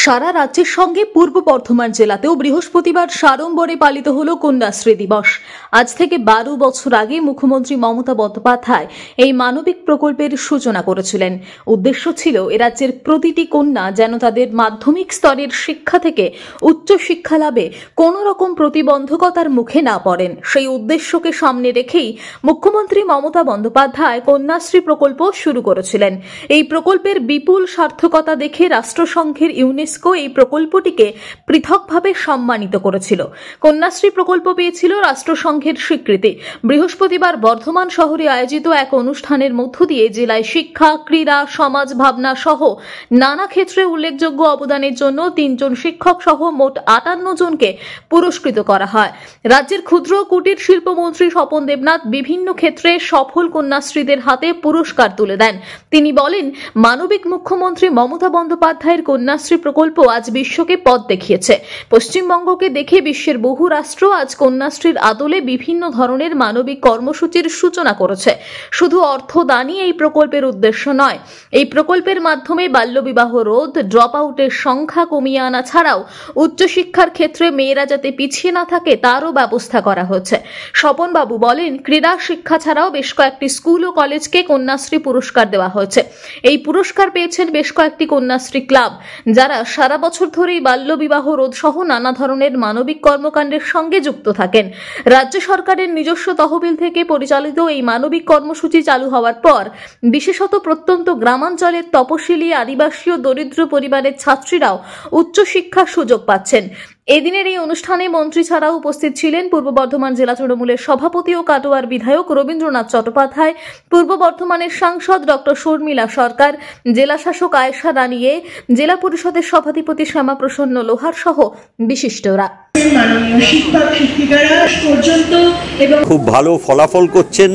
সারা রাজ্যের সঙ্গে পূর্ব বর্ধমান জেলাতেও বৃহস্পতিবার সাড়ম্বরে পালিত হল কন্যাশ্রী দিবস। আজ থেকে 12 বছর আগে মুখ্যমন্ত্রী মমতা বন্দ্যোপাধ্যায় এই মানবিক প্রকল্পের সূচনা করেছিলেন। উদ্দেশ্য ছিল এ রাজ্যের প্রতিটি কন্যা যেন তাদের মাধ্যমিক স্তরের শিক্ষা থেকে উচ্চ শিক্ষা লাভে কোনো রকম প্রতিবন্ধকতার মুখে না পড়েন। সেই উদ্দেশ্যকে সামনে রেখেই মুখ্যমন্ত্রী মমতা বন্দ্যোপাধ্যায় কন্যাশ্রী প্রকল্প শুরু করেছিলেন। এই প্রকল্পের বিপুল সার্থকতা দেখে রাষ্ট্রসংঘের ইউনেস্কো এই প্রকল্পটিকে পৃথকভাবে সম্মানিত করেছিল। কন্যাশ্রী প্রকল্প পেয়েছিল রাষ্ট্রসংঘের স্বীকৃতি। বৃহস্পতিবার বর্ধমান শহরে আয়োজিত এক অনুষ্ঠানের মধ্য দিয়ে জেলায় শিক্ষা, ক্রীড়া, সমাজ ভাবনা সহ নানা ক্ষেত্রে উল্লেখযোগ্য অবদানের জন্য 3 জন শিক্ষক সহ মোট 58 জনকে পুরস্কৃত করা হয়। রাজ্যের ক্ষুদ্র কুটির শিল্পমন্ত্রী স্বপন দেবনাথ বিভিন্ন ক্ষেত্রে সফল কন্যাশ্রীদের হাতে পুরস্কার তুলে দেন। তিনি বলেন, মানবিক মুখ্যমন্ত্রী মমতা বন্দ্যোপাধ্যায়ের কন্যাশ্রী প্রকল্প আজ বিশ্বকে পথ দেখিয়েছে। পশ্চিমবঙ্গকে দেখে বিশ্বের বহু রাষ্ট্র আজ কন্যাশ্রীর আদলে বিভিন্ন ধরনের মানবিক কর্মসূচির সূচনা করেছে। শুধু অর্থদানই এই প্রকল্পের উদ্দেশ্য নয়, এই প্রকল্পের মাধ্যমে বাল্যবিবাহ রোধ, ড্রপ আউটের সংখ্যা কমিয়ে আনা ছাড়াও উচ্চশিক্ষার ক্ষেত্রে মেয়েরা যাতে পিছিয়ে না থাকে তারও ব্যবস্থা করা হয়েছে। স্বপনবাবু বলেন, ক্রীড়া শিক্ষা ছাড়াও বেশ কয়েকটি স্কুল ও কলেজকে কন্যাশ্রী পুরস্কার দেওয়া হয়েছে। এই পুরস্কার পেয়েছেন বেশ কয়েকটি কন্যাশ্রী ক্লাব, যারা সারা বছর ধরেই বাল্যবিবাহ রোধ সহ নানা ধরনের মানবিক কর্মকাণ্ডের সঙ্গে যুক্ত থাকেন। রাজ্য সরকারের নিজস্ব তহবিল থেকে পরিচালিত এই মানবিক কর্মসূচি চালু হওয়ার পর বিশেষত প্রত্যন্ত গ্রামাঞ্চলের তপশিলি, আদিবাসী ও দরিদ্র পরিবারের ছাত্রীরাও উচ্চশিক্ষার সুযোগ পাচ্ছেন। এদিনের এই অনুষ্ঠানে মন্ত্রী ছাড়াও উপস্থিত ছিলেন পূর্ব বর্ধমান জেলা তৃণমূলের সভাপতি ও কাটোয়ার বিধায়ক রবীন্দ্রনাথ চট্টোপাধ্যায়, পূর্ব বর্ধমানের সাংসদ ডক্টর শর্মিলা সরকার, জেলা শাসক আয়েশা রানিয়ে, জেলা পরিষদের সভাধিপতি শ্যামাপ্রসন্ন লোহার সহ বিশিষ্টরা। খুব ভালো ফলাফল করছেন,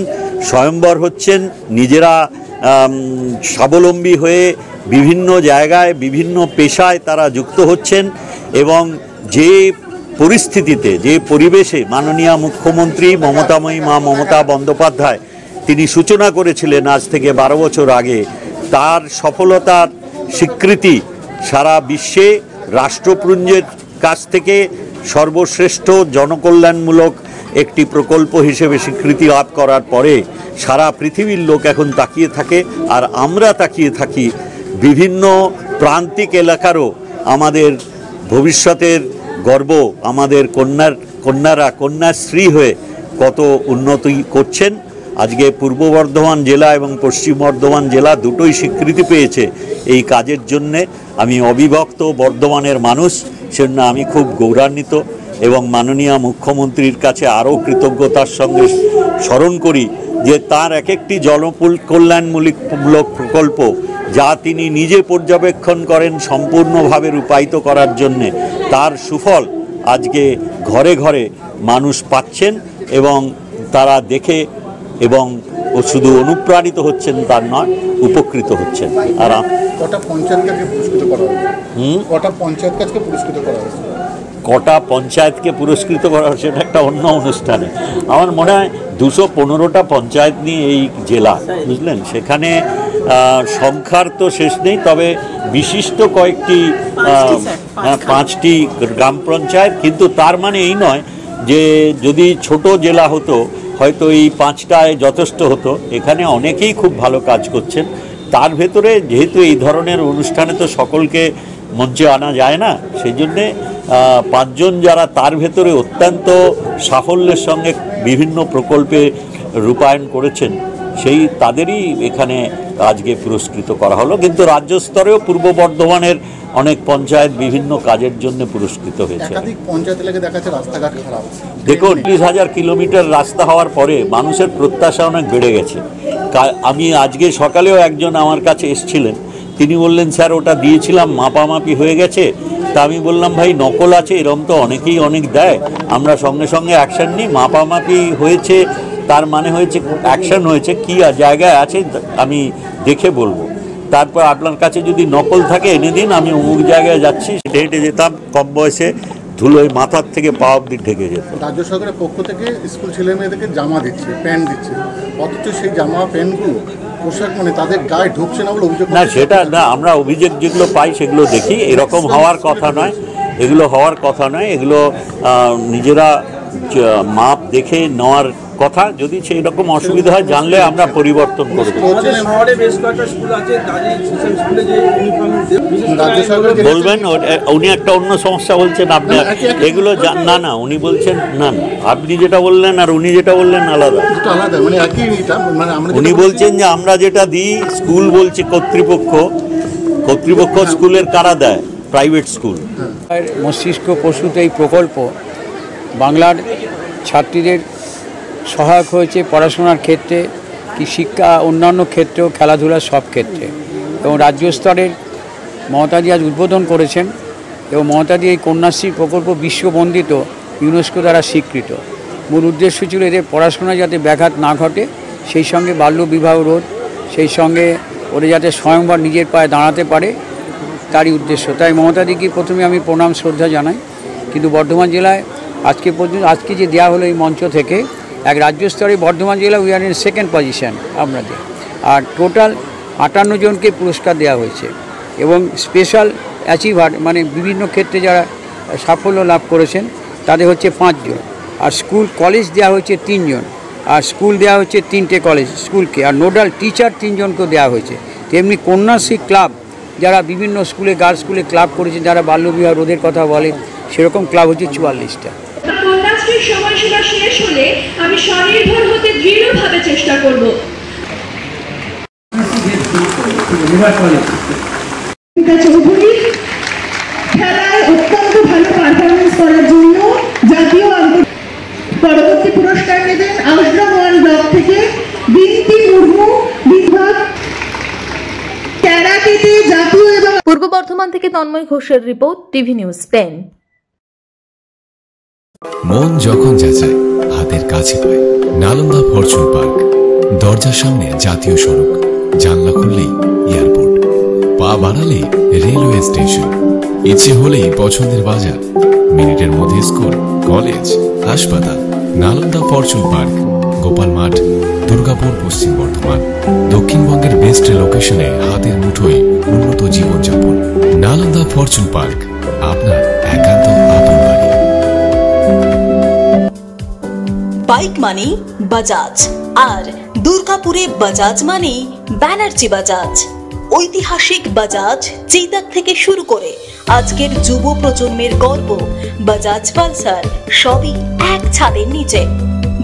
স্বয়ম্বর হচ্ছেন, নিজেরা স্বাবলম্বী হয়ে বিভিন্ন জায়গায় বিভিন্ন পেশায় তারা যুক্ত হচ্ছেন এবং যে পরিস্থিতিতে, যে পরিবেশে মাননীয় মুখ্যমন্ত্রী মমতাময়ী মা মমতা বন্দ্যোপাধ্যায় তিনি সূচনা করেছিলেন আজ থেকে 12 বছর আগে, তার সফলতার স্বীকৃতি সারা বিশ্বে রাষ্ট্রপুঞ্জের কাছ থেকে সর্বশ্রেষ্ঠ জনকল্যাণমূলক একটি প্রকল্প হিসেবে স্বীকৃতি লাভ করার পরে সারা পৃথিবীর লোক এখন তাকিয়ে থাকে। আর আমরা তাকিয়ে থাকি বিভিন্ন প্রান্তিক এলাকারও আমাদের ভবিষ্যতের গর্ব, আমাদের কন্যারা কন্যাশ্রী হয়ে কত উন্নতি করছেন। আজকে পূর্ব বর্ধমান জেলা এবং পশ্চিম বর্ধমান জেলা দুটোই স্বীকৃতি পেয়েছে এই কাজের জন্যে। আমি অবিভক্ত বর্ধমানের মানুষ, সেজন্য আমি খুব গৌরবান্বিত এবং মাননীয় মুখ্যমন্ত্রীর কাছে আরও কৃতজ্ঞতার সঙ্গে স্মরণ করি যে তার এক একটি জনকল্যাণমূলক প্রকল্প যা তিনি নিজে পর্যবেক্ষণ করেন সম্পূর্ণভাবে রূপায়িত করার জন্যে, তার সুফল আজকে ঘরে ঘরে মানুষ পাচ্ছেন এবং তারা দেখে এবং শুধু অনুপ্রাণিত হচ্ছেন তার নয়, উপকৃত হচ্ছেন। আর কটা পঞ্চায়েতকে পুরস্কৃত করা হয়েছে? কটা পঞ্চায়েতকে পুরস্কৃত করা হয়েছে? কটা পঞ্চায়েতকে পুরস্কৃত করা হচ্ছে এটা একটা অন্য অনুষ্ঠানে। আমার মনে হয় 215টা পঞ্চায়েত নিয়ে এই জেলা, বুঝলেন, সেখানে সংখ্যার তো শেষ নেই, তবে বিশিষ্ট কয়েকটি 5টি গ্রাম পঞ্চায়েত। কিন্তু তার মানে এই নয় যে যদি ছোট জেলা হতো হয়তো এই 5টায় যথেষ্ট হতো। এখানে অনেকেই খুব ভালো কাজ করছেন। তার ভেতরে যেহেতু এই ধরনের অনুষ্ঠানে তো সকলকে মঞ্চে আনা যায় না, সেই জন্যে 5 জন যারা তার ভেতরে অত্যন্ত সাফল্যের সঙ্গে বিভিন্ন প্রকল্পে রূপায়ণ করেছেন, সেই তাদেরই এখানে আজকে পুরস্কৃত করা হলো। কিন্তু রাজ্য স্তরেও পূর্ব বর্ধমানের অনেক পঞ্চায়েত বিভিন্ন কাজের জন্য পুরস্কৃত হয়েছে। দেখুন, 30,000 কিলোমিটার রাস্তা হওয়ার পরে মানুষের প্রত্যাশা অনেক বেড়ে গেছে। আমি আজকে সকালেও একজন আমার কাছে এসেছিলেন, তিনি বললেন, স্যার ওটা দিয়েছিলাম মাপামাপি হয়ে গেছে। তা আমি বললাম, ভাই নকল আছে এরম তো অনেকেই অনেক দেয়, আমরা সঙ্গে সঙ্গে অ্যাকশান নিই। মাপামাপি হয়েছে তার মানে হয়েছে অ্যাকশান হয়েছে, কী জায়গায় আছে আমি দেখে বলবো। তারপর আপনার কাছে যদি নকল থাকে এনে দিন, আমি অমুক জায়গায় যাচ্ছি। হেঁটে হেঁটে যেতাম কম বয়সে, ধুলোয় মাথার থেকে পা অব্দি ঢেকে যেত। রাজ্য সরকারের পক্ষ থেকে স্কুল ছেলে মেয়েদেরকে জামা দিচ্ছে, প্যান্ট দিচ্ছে, অথচ সেই জামা প্যান্টগুলো পোশাক মানে তাদের গায়ে ঢুকছে না বলে অভিযোগ। না, সেটা না, আমরা অভিযোগ যেগুলো পাই সেগুলো দেখি। এরকম হওয়ার কথা নয়, এগুলো হওয়ার কথা নয়, এগুলো নিজেরা মাপ দেখে নেওয়ার কথা। যদি সেই রকম অসুবিধা হয় জানলে আমরা পরিবর্তন করব। বলবেন উনি একটা অন্য সমস্যা বলছেন, আপনি এগুলো না না, উনি বলছেন না না, আপনি যেটা বললেন আর উনি যেটা বললেন আলাদা। উনি বলছেন যে আমরা যেটা দিই স্কুল বলছে কর্তৃপক্ষ স্কুলের কারা দেয়, প্রাইভেট স্কুল। মস্তিষ্ক প্রসূত এই প্রকল্প বাংলার ছাত্রীদের সহায়ক হয়েছে পড়াশোনার ক্ষেত্রে, কি শিক্ষা অন্যান্য ক্ষেত্রেও, খেলাধুলার সব ক্ষেত্রে। এবং রাজ্য স্তরের মমতাদি আজ উদ্বোধন করেছেন এবং মমতাদি এই কন্যাশ্রী প্রকল্প বিশ্ববন্দিত, ইউনেস্কো দ্বারা স্বীকৃত। মূল উদ্দেশ্য ছিল এদের পড়াশোনায় যাতে ব্যাঘাত না ঘটে, সেই সঙ্গে বাল্যবিবাহ রোধ, সেই সঙ্গে ওরা যাতে স্বয়ংবার নিজের পায়ে দাঁড়াতে পারে, তারই উদ্দেশ্য। তাই মমতাদিকে প্রথমে আমি প্রণাম শ্রদ্ধা জানাই। কিন্তু বর্ধমান জেলায় আজকে যে দেওয়া হলো এই মঞ্চ থেকে, এক রাজ্য স্তরে বর্ধমান জেলা we are in second position আপনাদের। আর টোটাল 58 জনকে পুরস্কার দেওয়া হয়েছে এবং স্পেশাল অ্যাচিভার মানে বিভিন্ন ক্ষেত্রে যারা সাফল্য লাভ করেছেন তাদের হচ্ছে 5 জন। আর স্কুল কলেজ দেওয়া হয়েছে 3 জন, আর স্কুল দেওয়া হচ্ছে 3টে কলেজ স্কুলকে, আর নোডাল টিচার 3 জনকেও দেওয়া হয়েছে। তেমনি কন্যাশ্রী ক্লাব যারা বিভিন্ন স্কুলে, গার্লস স্কুলে ক্লাব করেছে, যারা বাল্যবিবাহ রোধের কথা বলে, সেরকম ক্লাব হচ্ছে 44টা। কন্যাশ্রীর সময়সীমা শেষ হলে আমি স্বনির্ভর হতে দৃঢ়ভাবে চেষ্টা করব। চৌধুরী খেলায় অত্যন্ত ভালো পারফরমেন্স করার জন্য জাতীয় পরবর্তী পুরস্কার নেবেন আশ্রম ওয়ান ব্লক থেকে বিনতি মুর্মু, বিভাগ ক্যারাটেতে জাতীয় এবং। পূর্ব বর্ধমান থেকে তন্ময় ঘোষের রিপোর্ট, টিভি নিউজ 10। মন যখন যাচায় হাতের কাছে পায় নালন্দা ফরচুন পার্ক। দরজার সামনে জাতীয় সড়ক, জানলা খুললেই এয়ারপোর্ট, পা বাড়ালে রেলওয়ে স্টেশন, ইচ্ছে হলেই পছন্দের বাজার, মিনিটের মধ্যে স্কুল, কলেজ, হাসপাতাল। নালন্দা ফরচুন পার্ক, গোপাল মাঠ, দুর্গাপুর, পশ্চিম বর্ধমান। দক্ষিণবঙ্গের বেস্ট লোকেশনে হাতের মুঠোয় উন্নত জীবনযাপন। নালন্দা ফরচুন পার্ক, আপনার একান্ত আপন বাড়ি। বাইক মানে বাজাজ, আর দুর্গাপুরে বাজাজ মানে ব্যানার্জি বাজাজ। ঐতিহাসিক বাজাজ চেতক থেকে শুরু করে আজকের যুব প্রজন্মের গর্ব বাজাজ পালসার, সবই এক ছাদের নিচে।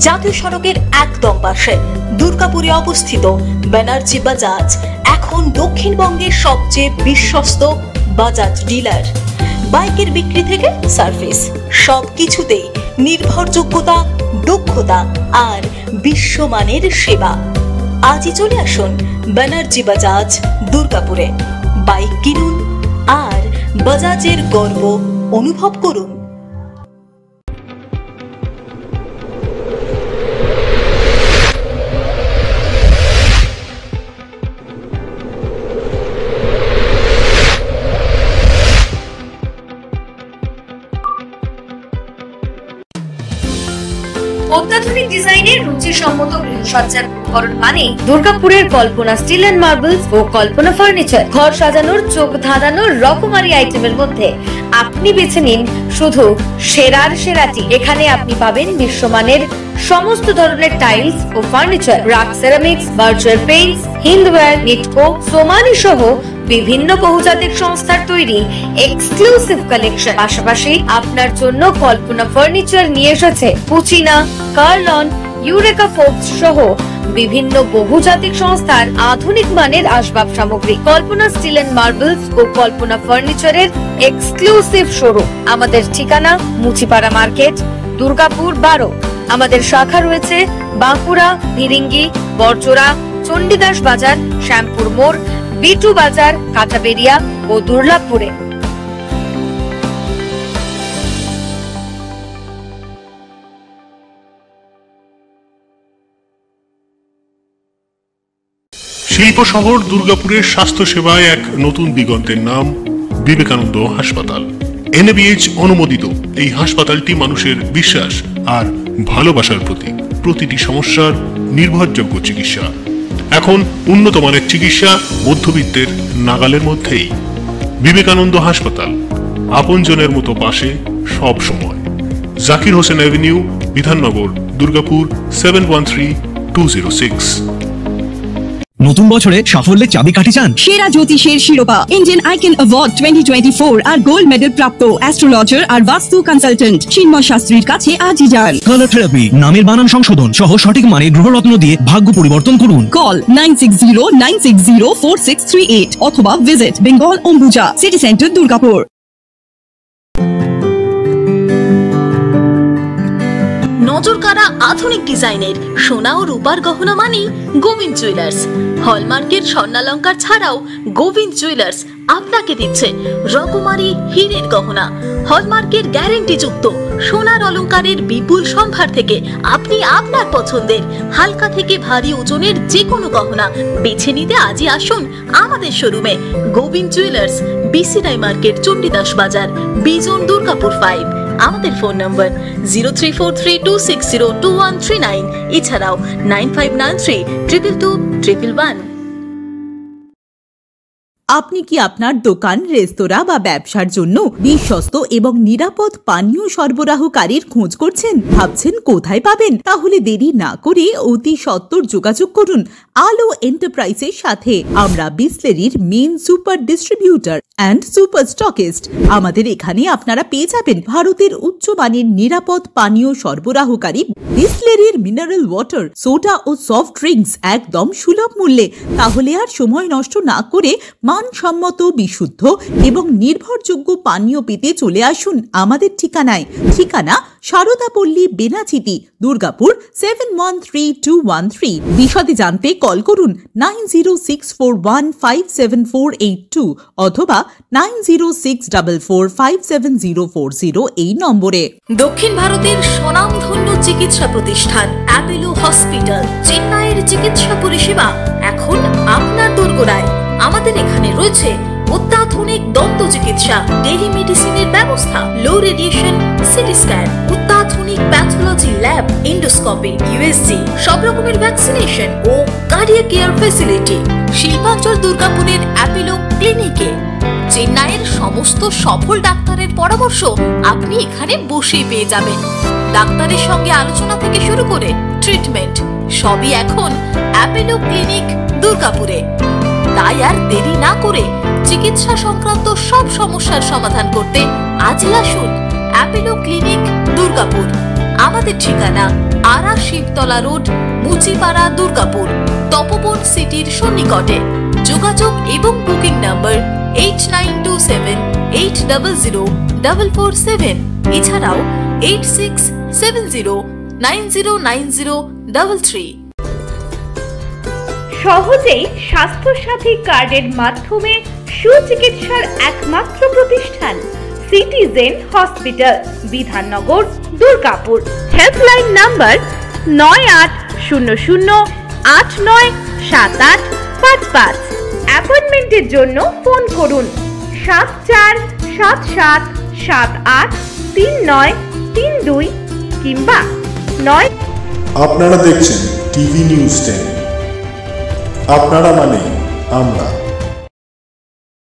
জাতীয় সড়কের একদম পাশে দুর্গাপুরে অবস্থিত ব্যানার্জি বাজাজ এখন দক্ষিণবঙ্গের সবচেয়ে বিশ্বস্ত বাজাজ ডিলার। বাইকের বিক্রি থেকে সার্ভিস, সবকিছুতেই নির্ভরযোগ্যতা, দক্ষতা আর বিশ্বমানের সেবা। আজই চলে আসুন ব্যানার্জি বাজাজ দুর্গাপুরে। বাইক কিনুন আর বাজাজের গর্ব অনুভব করুন। অত্যাধুনিক ডিজাইনের রুচিসম্মত গৃহসজ্জার উপকরণ মানে দুর্গাপুরের কল্পনা স্টিল এন্ড মার্বেলস ও কল্পনা ফার্নিচার। ঘর সাজানোর, চোখ ধাঁধানোর রকমারি আইটেমের মধ্যে আপনি বেছে নিন শুধু সেরার সেরাটি। এখানে আপনি পাবেন বিশ্বমানের সমস্ত ধরনের টাইলস ও furniture, RAK ceramics, virtual paints, Hindware, Nitco, Somany সহ বিভিন্ন বহুজাতিক সংস্থার তৈরি এক্সক্লুসিভ কালেকশন। পাশাপাশি আপনার জন্য কল্পনা ফার্নিচার নিয়ে এসেছে পুচিনা, কার্লন, ইউরেকা ফোর্বস সহ বিভিন্ন বহুজাতিক সংস্থার আধুনিক মানের আসবাব সামগ্রী। কল্পনা স্টিল এন্ড মার্বেলস ও কল্পনা ফার্নিচারের এক্সক্লুসিভ শোরুম। আমাদের ঠিকানা মুচিপাড়া মার্কেট, দুর্গাপুর 12। আমাদের শাখা রয়েছে বাঁকুড়া, ভিরিঙ্গি, বড়জোড়া, চণ্ডীদাস বাজার, শ্যামপুর মোড়, বিটু বাজার, কাঁটাবেরিয়া ও দুর্লাভপুরে। শিল্প শহর দুর্গাপুরের স্বাস্থ্য সেবায় এক নতুন দিগন্তের নাম বিবেকানন্দ হাসপাতাল। NABH অনুমোদিত এই হাসপাতালটি মানুষের বিশ্বাস আর ভালোবাসার প্রতীক। প্রতিটি সমস্যার নির্ভরযোগ্য চিকিৎসা। এখন উন্নত মানের চিকিৎসা মধ্যবিত্তের নাগালের মধ্যেই। বিবেকানন্দ হাসপাতাল, আপনজনের মতো পাশে সব সময়। জাকির হোসেন অ্যাভিনিউ, বিধাননগর, দুর্গাপুর 713206। নতুন বছরে সাফল্যের চাবিকাঠি চান? সেরা জ্যোতিষের শিরোপা, ইন্ডিয়ান আইকন অ্যাওয়ার্ড 2024 আর গোল্ড মেডেল প্রাপ্ত অ্যাস্ট্রোলজার আর বাস্তু কনসালটেন্ট চিন্ময় শাস্ত্রীর কাছে আজই যান। কালার থেরাপি, নামের বানান সংশোধন সহ সঠিক মানে গ্রহরত্ন দিয়ে ভাগ্য পরিবর্তন করুন। কল 9609604638 অথবা visit Bengal Ambuja, City Centre, Durgapur. নজরকাড়া আধুনিক ডিজাইনের সোনা ও রূপার গহনা মানে গোবিন্দ জুয়েলার্স। হলমার্কের স্বর্ণালঙ্কার ছাড়াও গোবিন্দ জুয়েলার্স আপনাকে দিচ্ছে রকমারি হীরের গহনা। হলমার্কের গ্যারেন্টি যুক্ত সোনার অলংকারের বিপুল সম্ভার থেকে আপনি আপনার পছন্দের হালকা থেকে ভারী ওজনের যে কোনো গহনা বেছে নিতে আজই আসুন আমাদের শোরুমে। গোবিন্দ জুয়েলার্স, BC রায় মার্কেট, চণ্ডীদাস বাজার, বিজন, দুর্গাপুর 5। আমাদের ফোন নম্বর 034326021139, এছাড়াও 9593222111। আপনি কি আপনার দোকান, রেস্তোরাঁ বা ব্যবসার জন্য বিশ্বস্ত এবং নিরাপদ পানীয় সরবরাহকারীর খোঁজ করছেন? ভাবছেন কোথায় পাবেন? তাহলে দেরি না করে অতি সত্বর যোগাযোগ করুন আলো এন্টারপ্রাইজের সাথে। আমরা বিসলেরির main super distributor and super stockist. আমাদের এখানে আপনারা পেয়ে যাবেন ভারতের উচ্চমানের নিরাপদ পানীয় সরবরাহকারী বিসলেরির মিনারেল ওয়াটার, সোডা ও সফট ড্রিঙ্কস একদম সুলভ মূল্যে। তাহলে আর সময় নষ্ট না করে মানসম্মত, বিশুদ্ধ এবং নির্ভরযোগ্য পানীয় পেতে চলে আসুন আমাদের ঠিকানায়। ঠিকানা সারদাপল্লী, বেনাচিতি, দুর্গাপুর 713213। বিশদে জানতে কল করুন 9064157482 অথবা 9064457040 এই নম্বরে। দক্ষিণ ভারতের স্বনামধন্য চিকিৎসা প্রতিষ্ঠান অ্যাপোলো হসপিটাল, চেন্নাইয়ের চিকিৎসা পরিষেবা এখন আপনার দোরগোড়ায়। আমাদের এখানে রয়েছে অত্যাধুনিক দন্ত চিকিৎসা, টেলিমেডিসিনের ব্যবস্থা, লো রেডিয়েশন সিটি স্ক্যান, অত্যাধুনিক প্যাথোলজি ল্যাব, এন্ডোস্কোপি, USG, সব রকমের ভ্যাকসিনেশন ও কার্ডিয়াক কেয়ার ফ্যাসিলিটি। শিল্পাঞ্চল, দুর্গাপুরের অ্যাপোলো ক্লিনিকে চেন্নাইয়ের সমস্ত সফল ডাক্তারের পরামর্শ আপনি এখানে বসেই পেয়ে যাবেন। ডাক্তারের সঙ্গে আলোচনা থেকে শুরু করে ট্রিটমেন্ট সবই এখন অ্যাপোলো ক্লিনিক দুর্গাপুরে। তাই আর দেরি না করে চিকিৎসা সংক্রান্ত সব সমস্যার সমাধান করতে আজই আসুন অ্যাপোলো ক্লিনিক দুর্গাপুর। আমাদের ঠিকানা আরা শিবতলা রোড, মুচিপাড়া, দুর্গাপুর, তপবন সিটির সন্নিকটে। যোগাযোগ এবং বুকিং নাম্বার 8927800447, এছাড়াও 8670909033। সহজেই স্বাস্থ্যসাথী কার্ডের মাধ্যমে সুচিকিৎসার একমাত্র প্রতিষ্ঠান citizen hospital, Bidhannagar, Durgapur. Helpline number 9800897855। অ্যাপয়েন্টমেন্টের জন্য ফোন করুন 7477783932 কিংবা 9। আপনারা দেখছেন টিভি নিউজ 10। আপনারা মানে আমরা।